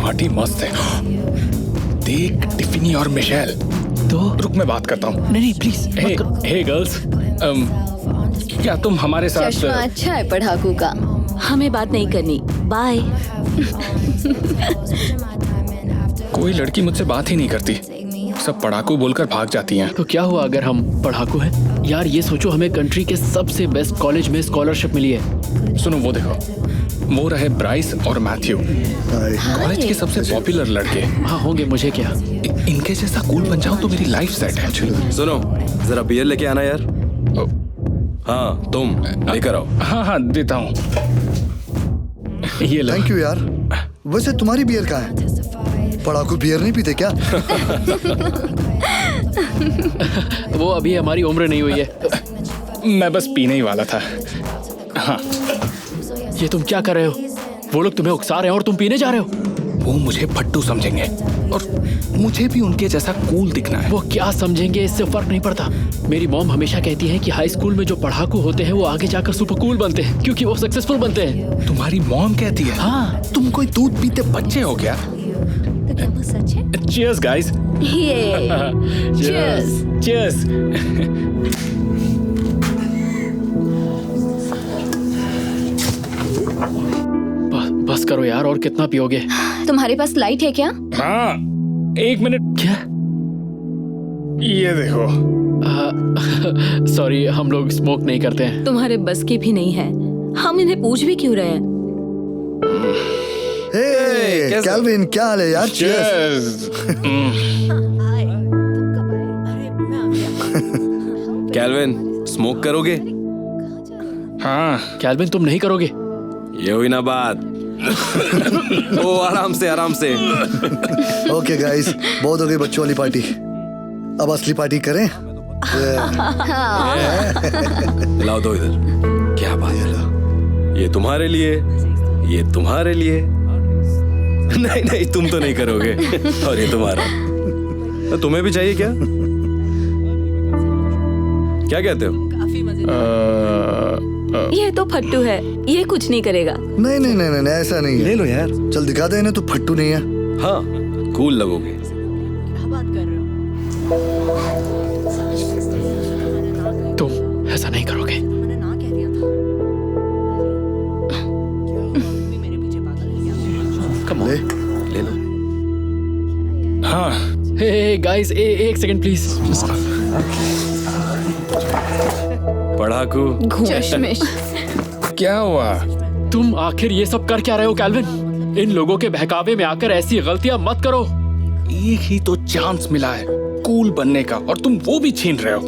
Party मस्त है। देख टिफिनी और मिशेल। तो रुक मैं बात करता हूँ। नहीं प्लीज। हे गर्ल्स, क्या तुम हमारे साथ? चश्मा अच्छा है पढ़ाकू का। हमें बात नहीं करनी, बाय। कोई लड़की मुझसे बात ही नहीं करती, सब पढ़ाकू बोलकर भाग जाती हैं। तो क्या हुआ अगर हम पढ़ाकू हैं? यार ये सोचो, हमें कंट्री के सबसे बेस्ट कॉलेज में स्कॉलरशिप मिली है। सुनो वो देखो, वो रहे ब्राइस और मैथ्यू, कॉलेज के सबसे पॉपुलर लड़के। हाँ होंगे, मुझे क्या। इनके जैसा कूल बन जाऊं तो मेरी लाइफ सेट है। सुनो जरा बियर लेके आना यार। हाँ तुम लेकर आओ। हाँ हाँ देता हूँ। ये लो। थैंक यू यार। वैसे तुम्हारी बियर कहाँ है? पढ़ाकू बियर नहीं पीते क्या? वो अभी हमारी उम्र नहीं हुई है। मैं बस पीने ही वाला था। हाँ। ये तुम क्या कर रहे हो? वो लोग तुम्हें उकसा रहे हैं और तुम पीने जा रहे हो। वो मुझे फट्टू समझेंगे और मुझे भी उनके जैसा कूल दिखना है। वो क्या समझेंगे, इससे फर्क नहीं पड़ता। मेरी मॉम हमेशा कहती है कि हाई स्कूल में जो पढ़ाकू होते हैं वो आगे जाकर सुपर कूल बनते हैं, क्योंकि वो सक्सेसफुल बनते हैं। तुम्हारी मॉम कहती है? हाँ। तुम कोई दूध पीते बच्चे हो क्या? तो क्या वो सच है? Cheers guys. Cheers. Cheers. बस करो यार, और कितना पियोगे? तुम्हारे पास लाइट है क्या? हाँ 1 मिनट। क्या? ये देखो। सॉरी, हम लोग स्मोक नहीं करते हैं। तुम्हारे बस की भी नहीं है, हम इन्हें पूछ भी क्यों रहे हैं? हे कैल्विन, क्या हाल है यार? Cheers. कैल्विन स्मोक करोगे? हाँ। कैल्विन तुम नहीं करोगे? ये हुई ना बात। ओ आराम से आराम से। ओके गाइस, बहुत हो गई बच्चों वाली पार्टी, अब असली पार्टी करें। लाओ दो इधर। क्या बात है? ये तुम्हारे लिए, ये तुम्हारे लिए। नहीं नहीं तुम तो नहीं करोगे। और ये तुम्हारा। तो तुम्हें भी चाहिए क्या? क्या कहते हो? ये तो फट्टू है, ये कुछ नहीं करेगा। नहीं नहीं नहीं नहीं, ऐसा नहीं है। ले लो यार। चल दिखा दे इन्हें, तो फट्टू नहीं है। हाँ कूल लगोगे। तुम ऐसा नहीं करोगे। ले ले लो। हाँ। हे गाइस, एक सेकंड प्लीज। पढ़ाकू। चश्मिश। क्या हुआ? तुम आखिर ये सब कर क्या रहे हो कैल्विन? इन लोगों के बहकावे में आकर ऐसी गलतियां मत करो। एक ही तो चांस मिला है कूल बनने का और तुम वो भी छीन रहे हो।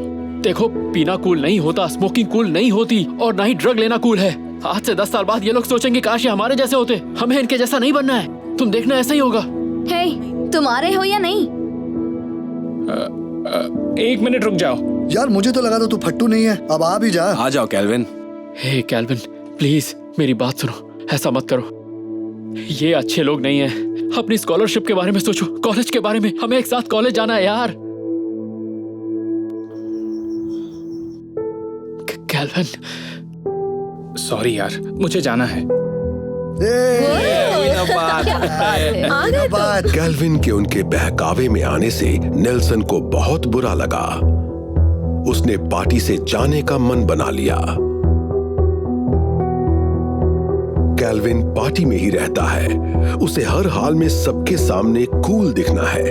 देखो, पीना कूल नहीं होता, स्मोकिंग कूल नहीं होती, और ना ही ड्रग लेना कूल है। आज से 10 साल बाद ये लोग सोचेंगे काश ये हमारे जैसे होते। हमें इनके जैसा नहीं बनना है। तुम देखना ऐसा ही होगा। हे, तुम आ रहे हो या नहीं? 1 मिनट रुक जाओ। यार, मुझे तो लगा था तू फट्टू नहीं है, अब आ भी जा। आ जाओ कैल्विन। हे कैल्विन, प्लीज मेरी बात सुनो, ऐसा मत करो। ये अच्छे लोग नहीं हैं। अपनी स्कॉलरशिप के बारे में सोचो, कॉलेज के बारे में। हमें एक साथ कॉलेज जाना है यार। कैल्विन, सॉरी यार, मुझे जाना है। बात कैल्विन के उनके बहकावे में आने से नेल्सन को बहुत बुरा लगा। उसने पार्टी से जाने का मन बना लिया। कैल्विन पार्टी में ही रहता है। उसे हर हाल में सबके सामने कूल दिखना है।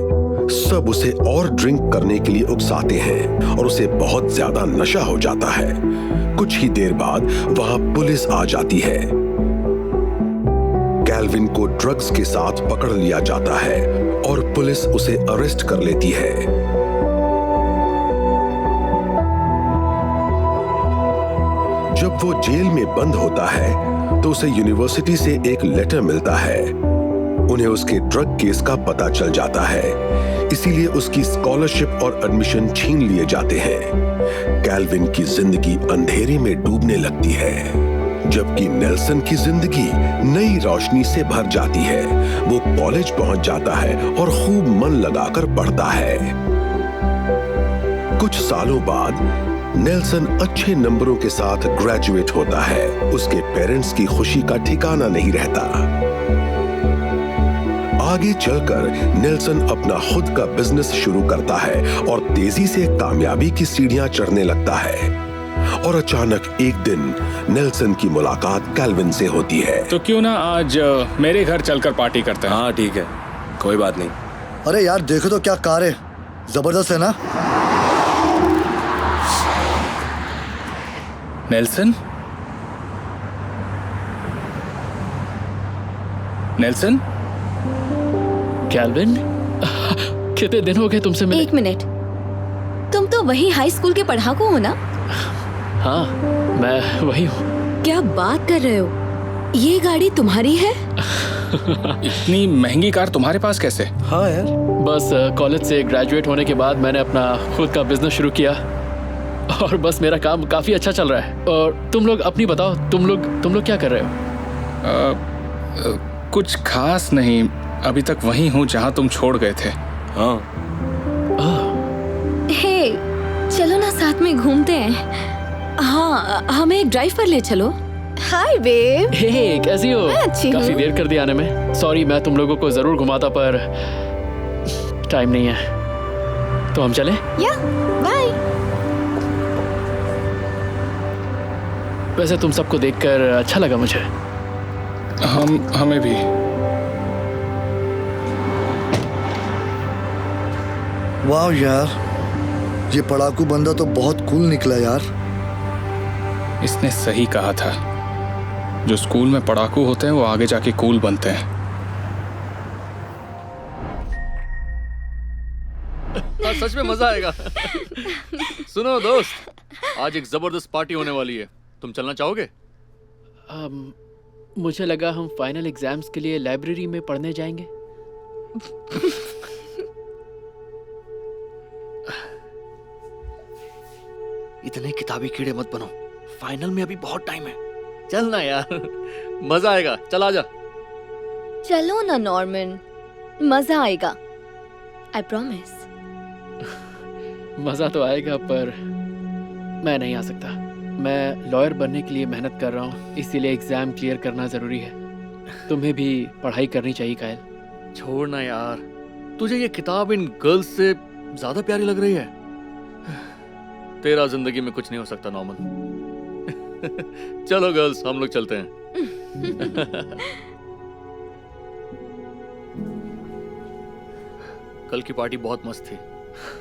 सब उसे और ड्रिंक करने के लिए उकसाते हैं और उसे बहुत ज्यादा नशा हो जाता है। कुछ ही देर बाद वहां पुलिस आ जाती है। कैल्विन को ड्रग्स के साथ पकड़ लिया जाता है और पुलिस उसे अरेस्ट कर लेती है। जब वो जेल में बंद होता है तो उसे यूनिवर्सिटी से एक लेटर मिलता है। उन्हें उसके ड्रग केस का पता चल जाता है, इसीलिए उसकी स्कॉलरशिप और एडमिशन छीन लिए जाते हैं। कैल्विन की जिंदगी अंधेरे में डूबने लगती है, जबकि नेल्सन की जिंदगी नई रोशनी से भर जाती है। वो कॉलेज पहुंच जाता है और खूब मन लगाकर पढ़ता है। कुछ सालों बाद नेल्सन अच्छे नंबरों के साथ ग्रेजुएट होता है। उसके पेरेंट्स की खुशी का ठिकाना नहीं रहता। आगे चलकर नेल्सन अपना खुद का बिजनेस शुरू करता है और तेजी से कामयाबी की सीढ़ियां चढ़ने लगता है। और अचानक एक दिन नेल्सन की मुलाकात कैल्विन से होती है। तो क्यों ना आज मेरे घर चलकर पार्टी करते हैं? हाँ ठीक है, कोई बात नहीं। अरे यार देखो तो क्या कार है, जबरदस्त है ना? नेल्सन? नेल्सन? कैल्विन, कितने दिन हो गए तुमसे मिले? 1 मिनट, तुम तो वही हाई स्कूल के पढ़ाकू हो ना? हाँ, मैं वही हूँ। क्या बात कर रहे हो? ये गाड़ी तुम्हारी है? इतनी महंगी कार तुम्हारे पास कैसे? हाँ यार, बस कॉलेज से ग्रेजुएट होने के बाद मैंने अपना खुद का बिजनेस शुरू किया और बस मेरा काम काफी अच्छा चल रहा है। और तुम लोग अपनी बताओ, तुम लोग क्या कर रहे हो? कुछ खास नहीं, अभी तक वहीं हूँ जहाँ तुम छोड़ गए थे। हाँ हे, चलो ना साथ में घूमते हैं। हाँ, हमें एक ड्राइव पर ले चलो। हाय बेब। हे, कैसी हो? मैं अच्छी हूँ। काफी देर कर दिया आने में। सॉरी, मैं तुम लोगों को जरूर घुमाता पर टाइम नहीं है। तो हम चले? या बाय। वैसे तुम सबको देखकर अच्छा लगा मुझे। हमें भी। वाह यार, ये पढ़ाकू बंदा तो बहुत कूल निकला यार। इसने सही कहा था, जो स्कूल में पढ़ाकू होते हैं वो आगे जाके कूल बनते हैं। सच में मजा आएगा। सुनो दोस्त, आज एक जबरदस्त पार्टी होने वाली है, तुम चलना चाहोगे? मुझे लगा हम फाइनल एग्जाम्स के लिए लाइब्रेरी में पढ़ने जाएंगे। इतने किताबी कीड़े मत बनो, फाइनल में अभी बहुत टाइम है। चलना यार, मजा आएगा, चल आजा। चलो ना नॉर्मन, मजा आएगा, आई प्रॉमिस। मजा तो आएगा पर मैं नहीं आ सकता। मैं लॉयर बनने के लिए मेहनत कर रहा हूँ, इसीलिए एग्जाम क्लियर करना जरूरी है। तुम्हें भी पढ़ाई करनी चाहिए कायल। छोड़ना यार, तुझे ये किताब इन गर्ल्स से ज्यादा प्यारी लग रही है। तेरा जिंदगी में कुछ नहीं हो सकता नॉर्मन। चलो गर्ल्स, हम लोग चलते हैं। कल की पार्टी बहुत मस्त थी,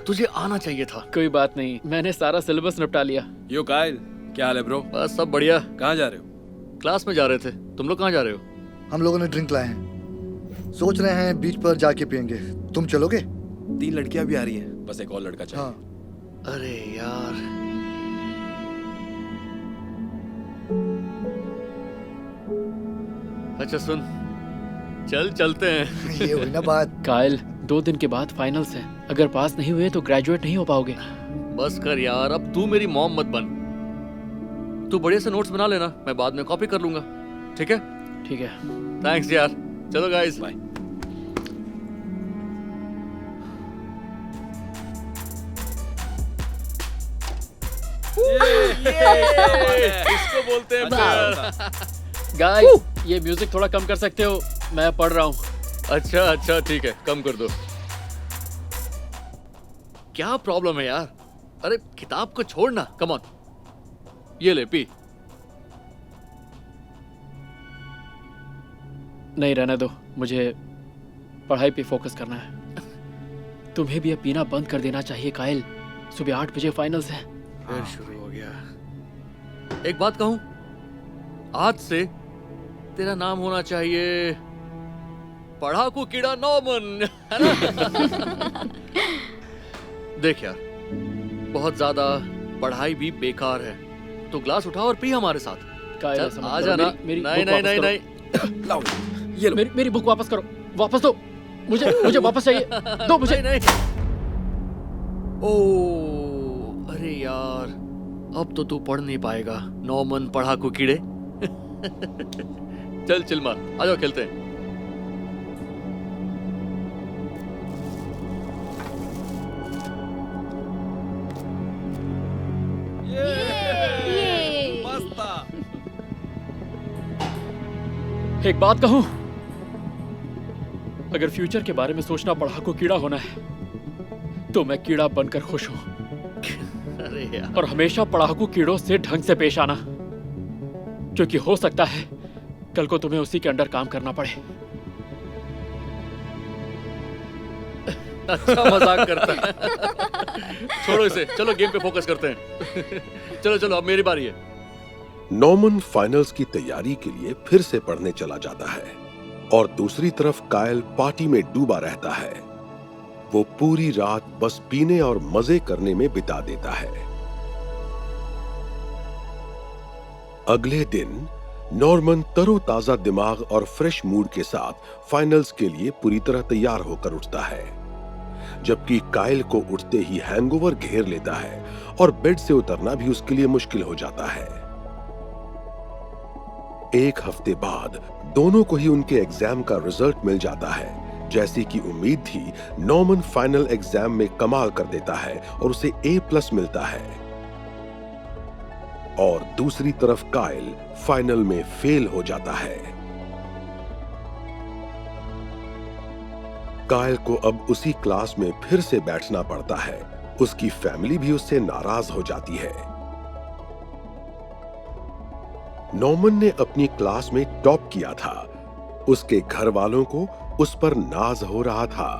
तुझे आना चाहिए था। कोई बात नहीं, मैंने सारा सिलेबस निपटा लिया। यो कायल, क्या हाल है ब्रो? बस सब बढ़िया। कहाँ जा रहे हो? क्लास में जा रहे थे, तुम लोग कहाँ जा रहे हो? हम लोगों ने ड्रिंक लाए हैं, सोच रहे हैं बीच पर जाके पियेंगे। तुम चलोगे? 3 लड़कियां भी आ रही हैं, बस एक और लड़का चाहिए। हाँ। अरे यार, अच्छा सुन, चलते हैं। ये हुई ना बात। कायल, 2 दिन के बाद फाइनल्स हैं, अगर पास नहीं हुए तो ग्रेजुएट नहीं हो पाओगे। बस कर यार, अब तू मेरी मॉम मत बन। तू बढ़िया से नोट्स बना लेना, मैं बाद में कॉपी कर लूंगा, ठीक है? ठीक है। थैंक्स यार, चलो गाइस, बाय। इसको बोलते हैं प्यार। गाइस, ये म्यूजिक थोड़ा कम कर सकते हो? मैं पढ़ रहा हूँ। अच्छा ठीक है, कम कर दो। क्या प्रॉब्लम है यार? अरे किताब को छोड़ना, कम ऑन, ये ले पी। नहीं, रहने दो, मुझे पढ़ाई पे फोकस करना है। तुम्हें भी अब पीना बंद कर देना चाहिए कायल। सुबह 8 बजे फाइनल्स है। फिर शुरू हो गया। एक बात कहूं, आज से तेरा नाम होना चाहिए पढ़ाकू कीड़ा नॉर्मन, है ना? देख यार, बहुत ज्यादा पढ़ाई भी बेकार है, तो ग्लास उठा और पी हमारे साथ। कायल, चल, ऐसा मत आ करो। जाना। मेरी नहीं बुक नहीं वापस नहीं करो। नहीं, लाओ, ये लो। मेरी बुक वापस करो, वापस दो मुझे वापस चाहिए, दो मुझे। नहीं ओ, अरे यार, अब तो तू पढ़ नहीं पाएगा नॉर्मन पढ़ाकू कीड़े। चल चिल मार, आ जाओ खेलते हैं। एक बात कहूं, अगर फ्यूचर के बारे में सोचना पढ़ाकू कीड़ा होना है तो मैं कीड़ा बनकर खुश हूँ। अरे यार, और हमेशा पढ़ाकू कीड़ों से ढंग से पेश आना, क्योंकि हो सकता है कल को तुम्हें उसी के अंडर काम करना पड़े। अच्छा मजाक करता है। छोड़ो इसे, चलो गेम पे फोकस करते हैं। चलो चलो, अब मेरी बारी है। नॉर्मन फाइनल्स की तैयारी के लिए फिर से पढ़ने चला जाता है और दूसरी तरफ कायल पार्टी में डूबा रहता है। वो पूरी रात बस पीने और मजे करने में बिता देता है। अगले दिन नॉर्मन तरोताजा दिमाग और फ्रेश मूड के साथ फाइनल्स के लिए पूरी तरह तैयार होकर उठता है, जबकि कायल को उठते ही हैंगओवर घेर लेता है और बेड से उतरना भी उसके लिए मुश्किल हो जाता है। एक हफ्ते बाद दोनों को ही उनके एग्जाम का रिजल्ट मिल जाता है। जैसी कि उम्मीद थी, नॉर्मन फाइनल एग्जाम में कमाल कर देता है और उसे A+ मिलता है, और दूसरी तरफ कायल फाइनल में फेल हो जाता है। कायल को अब उसी क्लास में फिर से बैठना पड़ता है। उसकी फैमिली भी उससे नाराज हो जाती है। नॉर्मन ने अपनी क्लास में टॉप किया था। उसके घर वालों को उस पर नाज हो रहा था।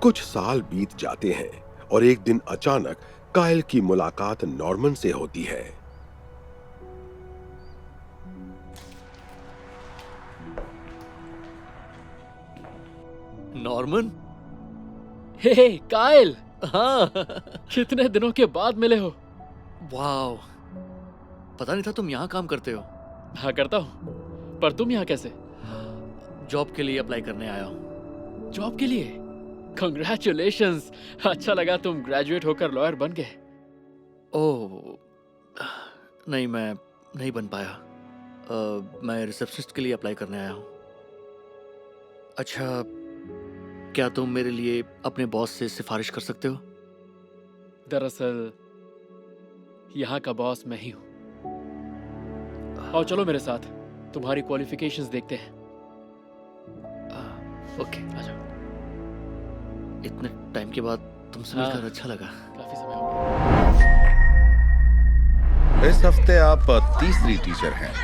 कुछ साल बीत जाते हैं और एक दिन अचानक कायल की मुलाकात नॉर्मन से होती है। नॉर्मन? हे कायल, हाँ। कितने दिनों के बाद मिले हो। वाह, पता नहीं था तुम यहाँ काम करते हो। हाँ करता हूँ, पर तुम यहाँ कैसे? जॉब के लिए अप्लाई करने आया हूँ। जॉब के लिए? कंग्रेचुलेशंस, अच्छा लगा तुम ग्रेजुएट होकर लॉयर बन गए। ओह नहीं, मैं नहीं बन पाया। मैं रिसेप्शनिस्ट के लिए अप्लाई करने आया हूँ। अच्छा, क्या तुम मेरे लिए अपने बॉस से सिफारिश कर सकते हो? दरअसल यहाँ का बॉस मैं ही हूँ। आओ चलो मेरे साथ, तुम्हारी क्वालिफिकेशंस देखते हैं। ओके, आ जाओ। इतने टाइम के बाद तुमसे मिलकर अच्छा लगा। काफी समय हो गया। इस हफ्ते आप तीसरी टीचर हैं।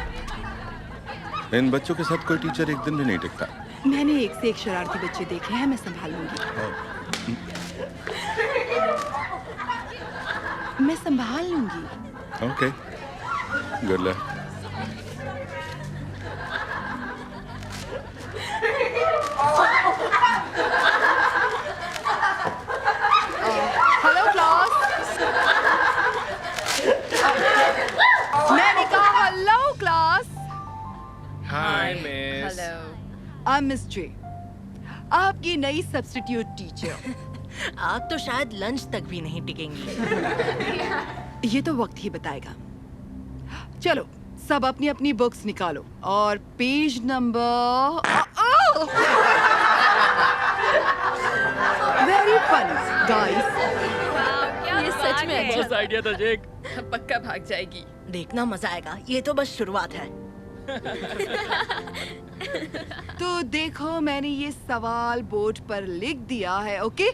इन बच्चों के साथ कोई टीचर एक दिन भी नहीं टिकता। मैंने एक से एक शरारती बच्चे देखे हैं, मैं संभाल लूंगी। मैं संभाल लूंगी। Okay, good luck. Hello class. मैंने कहा hello class. Hi miss. Hello, I am miss J, आपकी नई सब्स्टिट्यूट टीचर। आप तो शायद लंच तक भी नहीं टिकेंगी। ये तो वक्त ही बताएगा। चलो सब अपनी अपनी बुक्स निकालो और page number very funny guys. ये सच में अच्छा बस आइडिया था जेक। पक्का भाग जाएगी। देखना मजा आएगा, ये तो बस शुरुआत है। तो देखो, मैंने ये सवाल बोर्ड पर लिख दिया है। ओके,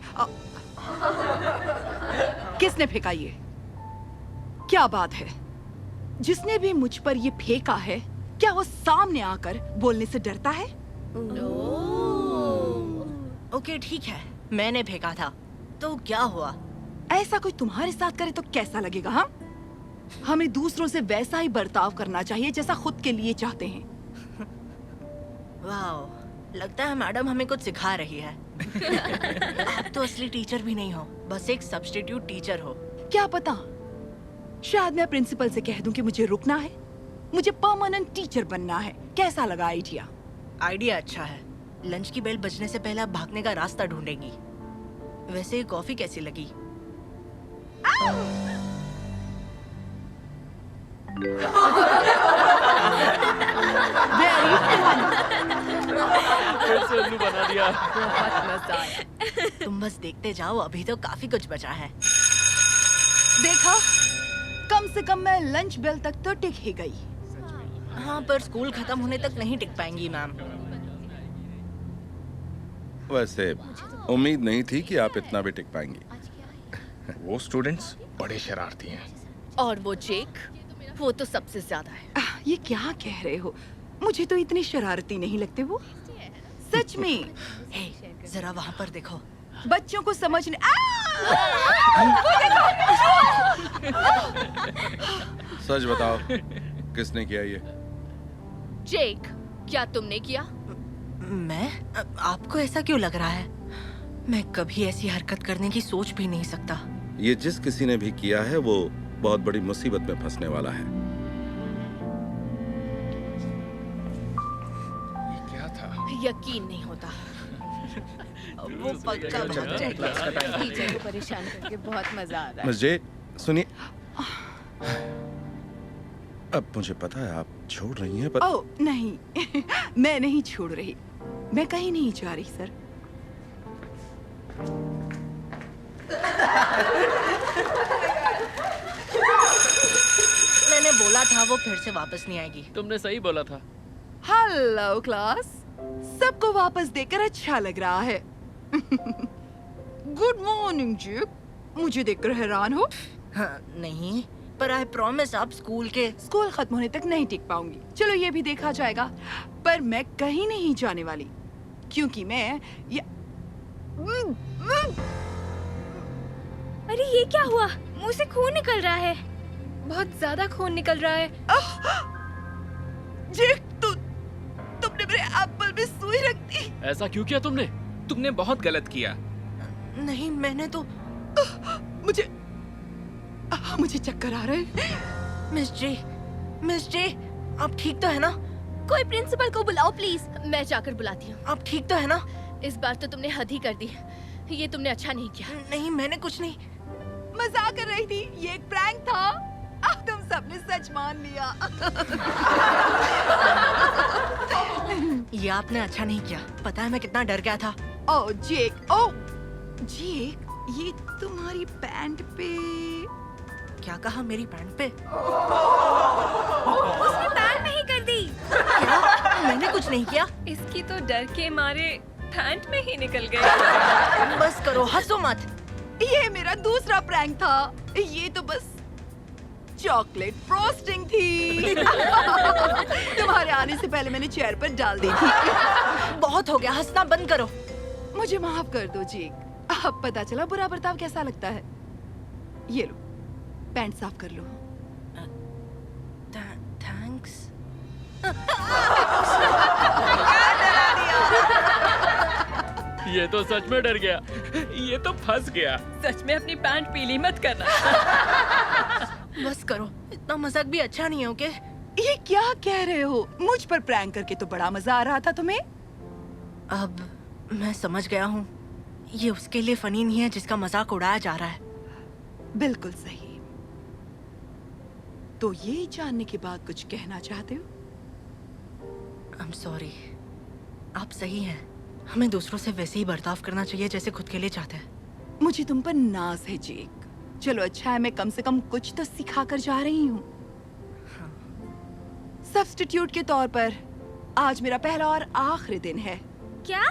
किसने फेंका ये? क्या बात है? जिसने भी मुझ पर ये फेंका है, क्या वो सामने आकर बोलने से डरता है? ओके ठीक है, मैंने फेंका था, तो क्या हुआ? ऐसा कोई तुम्हारे साथ करे तो कैसा लगेगा? हाँ, हमें दूसरों से वैसा ही बर्ताव करना चाहिए जैसा खुद के लिए चाहते हैं। वाओ, लगता है मैडम हमें कुछ सिखा रही है। आप तो असली टीचर भी नहीं हो, बस एक सब्स्टिट्यूट टीचर हो। क्या पता, शायद मैं प्रिंसिपल से कह दूं कि मुझे रुकना है, मुझे परमानेंट टीचर बनना है। कैसा लगा आइडिया? आइडिया अच्छा है। लंच की बेल बजने से पहले आप भागने का रास्ता ढूंढेंगी। वैसे ये कॉफी कैसी लगी? Very funny. फिर से उल्लू बना दिया। बहुत मजा आया। तुम बस देखते जाओ, अभी तो काफी कुछ बचा है। देखा, कम से कम मैं लंच बेल तक तो टिक ही गई। हाँ, पर स्कूल खत्म होने तक नहीं टिक पाएंगी मैम। वैसे उम्मीद नहीं थी कि आप इतना भी टिक पाएंगी। वो स्टूडेंट्स बड़े शरारती हैं। और वो जेक, वो तो सबसे ज्यादा है। ये क्या कह रहे हो? मुझे तो इतनी शरारती नहीं लगते वो। सच में। हे, जरा वहाँ पर देखो। बच्चों को समझने सच बताओ, किसने किया ये? जेक, क्या तुमने किया? मैं? आपको ऐसा क्यों लग रहा है? मैं कभी ऐसी हरकत करने की सोच भी नहीं सकता। ये जिस किसी ने भी किया है वो बहुत बड़ी मुसीबत में फंसने वाला है। ये क्या था? यकीन नहीं होता। वो पक्का भाग जाएगा। टीचर को परेशान करके बहुत मजा आ रहा है। मिस जे, सुनिए। अब मुझे पता है आप छोड़ रही हैं, पर ओह नहीं मैं नहीं छोड़ रही। मैं कहीं नहीं जा रही सर। मैंने बोला था वो फिर से वापस नहीं आएगी। तुमने सही बोला था। हेलो क्लास, सबको वापस देखकर अच्छा लग रहा है। गुड मॉर्निंग जेक, मुझे देखकर हैरान हो? हाँ, नहीं, पर आई प्रॉमिस आप स्कूल खत्म होने तक नहीं टिक पाऊंगी। चलो ये भी देखा जाएगा, पर मैं कहीं नहीं जाने वाली, क्योंकि मैं अरे ये क्या हुआ? मुंह से खून निकल रहा है। बहुत ज्यादा खून निकल रहा है। जेक, तुमने मेरे एप्पल में सुई रख दी। ऐसा क्यों किया तुमने? तुमने बहुत गलत किया। नहीं, मैंने तो मुझे चक्कर आ रहे हैं। मिस जे, आप ठीक तो है ना? कोई प्रिंसिपल को बुलाओ प्लीज। मैं जाकर बुलाती हूँ। आप ठीक तो है ना? इस बार तो तुमने हद ही कर दी। ये तुमने अच्छा नहीं किया। नहीं, मैंने कुछ नहीं। मजाक कर रही थी, ये एक प्रैंक था। अब तुम सबने सच मान लिया। ये आपने अच्छा नहीं किया। पता है मैं कितना डर गया था। ओह जेक, ये तुम्हारी पैंट पे। क्या कहा? मेरी पैंट पे? उसने पैर नहीं कर दी। क्या? मैंने कुछ नहीं किया। इसकी तो डर के मारे पैंट में ही निकल गए। बस करो, हंसो मत। ये मेरा दूसरा प्रैंक था। ये तो बस चॉकलेट फ्रोस्टिंग थी। तुम्हारे आने से पहले मैंने चेयर पर डाल दी थी। बहुत हो गया, हंसना बंद करो। मुझे माफ कर दो जेक। अब पता चला बुरा बर्ताव कैसा लगता है। ये लो, पैंट साफ कर लो। थैंक्स। ये तो सच में डर गया। ये तो फंस गया। सच में अपनी पैंट पीली मत करना। बस करो, इतना मजाक भी अच्छा नहीं है। ओके? ये क्या कह रहे हो? मुझ पर प्रैंक करके तो बड़ा मजा आ रहा था तुम्हें। अब मैं समझ गया हूँ, ये उसके लिए फनी नहीं है जिसका मजाक उड़ाया जा रहा है। बिल्कुल सही। तो ये जानने के बाद कुछ कहना चाहते हो? I'm sorry। आप सही हैं। हमें दूसरों से वैसे ही बर्ताव करना चाहिए जैसे खुद के लिए चाहते हैं। मुझे तुम पर नाज है जेक। चलो अच्छा है, मैं कम से कम कुछ तो सिखा कर जा रही हूँ। सब्स्टिट्यूट के तौर पर आज मेरा पहला और आखिरी दिन है। क्या?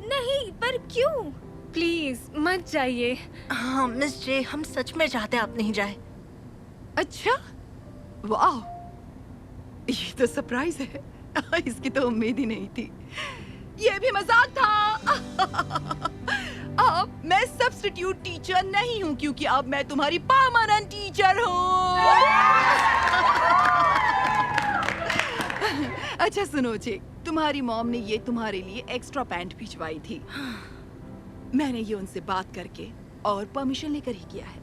नहीं, पर क्यों? प्लीज मत जाइए। हाँ मिस जे, हम सच में चाहते हैं आप नहीं जाए। अच्छा, वाह, ये तो सरप्राइज है। इसकी तो उम्मीद ही नहीं थी। ये भी मजाक था। अब मैं सब्स्टिट्यूट टीचर नहीं हूँ, क्योंकि अब मैं तुम्हारी परमानेंट टीचर हूँ। अच्छा सुनो जेक, तुम्हारी मॉम ने ये तुम्हारे लिए एक्स्ट्रा पैंट भिजवाई थी। मैंने ये उनसे बात करके और परमिशन लेकर ही किया है।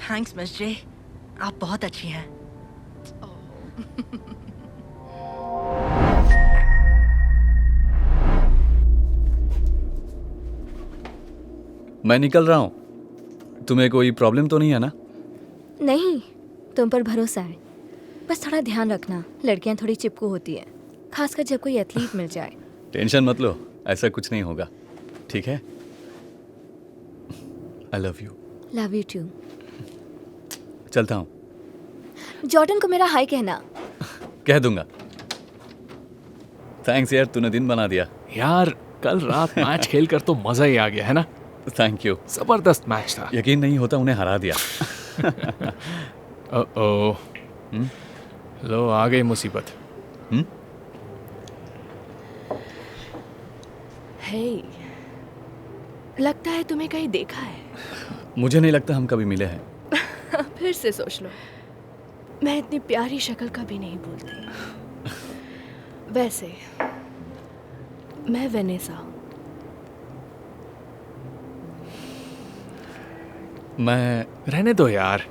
थैंक्स मिस जे, आप बहुत अच्छी हैं। मैं निकल रहा हूँ। तुम्हें कोई प्रॉब्लम तो नहीं है ना? नहीं, तुम पर भरोसा है। बस थोड़ा ध्यान रखना, लड़कियां थोड़ी चिपकू होती हैं, खासकर जब कोई एथलीट मिल जाए। टेंशन मत लो, ऐसा कुछ नहीं होगा, ठीक है? I love you. Love you too. चलता हूँ। जॉर्डन को मेरा हाय कहना। कह दूंगा। थैंक्स यार, तूने दिन बना दिया। यार कल रात मैच खेल कर तो मजा ही आ गया है ना। Thank you. जबरदस्त मैच था। यकीन नहीं होता उन्हें हरा दिया। ओ लो आ गई मुसीबत। हे, लगता है तुम्हें कहीं देखा है। मुझे नहीं लगता हम कभी मिले हैं। फिर से सोच लो, मैं इतनी प्यारी शक्ल कभी नहीं भूलती। वैसे मैं वेनेसा हूँ। मैं रहने दो यार,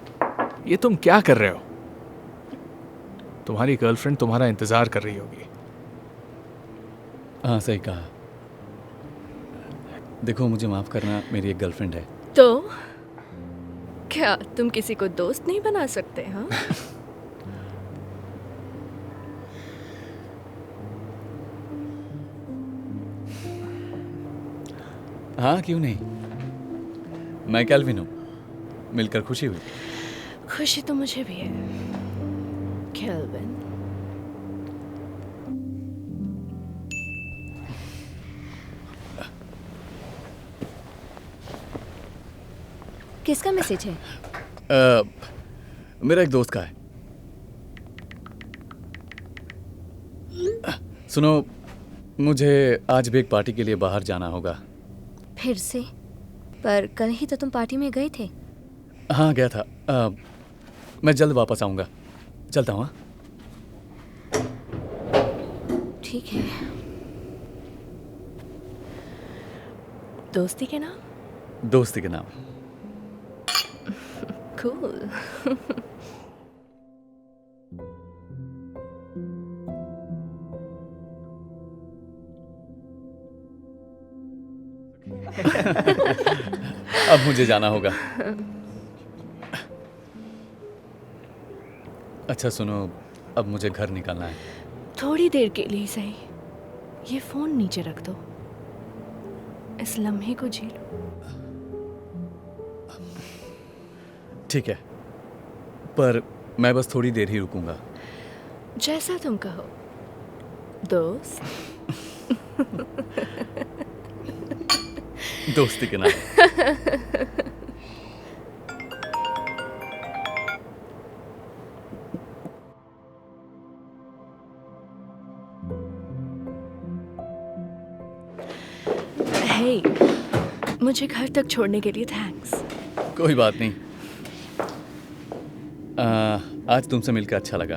ये तुम क्या कर रहे हो? तुम्हारी गर्लफ्रेंड तुम्हारा इंतजार कर रही होगी। हाँ सही कहा। देखो मुझे माफ करना, मेरी एक गर्लफ्रेंड है। तो क्या तुम किसी को दोस्त नहीं बना सकते? हाँ हाँ क्यों नहीं। मैं कैल्विन हूँ, मिलकर खुशी हुई। खुशी तो मुझे भी है केल्विन। किसका मैसेज है? मेरा एक दोस्त का है। सुनो, मुझे आज भी एक पार्टी के लिए बाहर जाना होगा। फिर से? पर कल ही तो तुम पार्टी में गए थे। हाँ गया था। मैं जल्द वापस आऊँगा। चलता हूँ। ठीक है। दोस्ती के नाम? दोस्ती के नाम। कूल। अब मुझे जाना होगा। अच्छा सुनो, अब मुझे घर निकलना है। थोड़ी देर के लिए सही, ये फोन नीचे रख दो, इस लम्हे को जी लो। ठीक है, पर मैं बस थोड़ी देर ही रुकूंगा। जैसा तुम कहो दोस्त। दोस्ती के नाम। हे, मुझे घर तक छोड़ने के लिए थैंक्स। कोई बात नहीं। आज तुमसे मिलकर अच्छा लगा।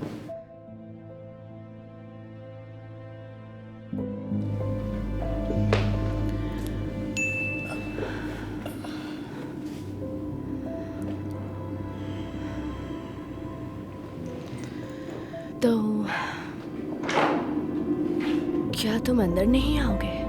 तो क्या तुम अंदर नहीं आओगे?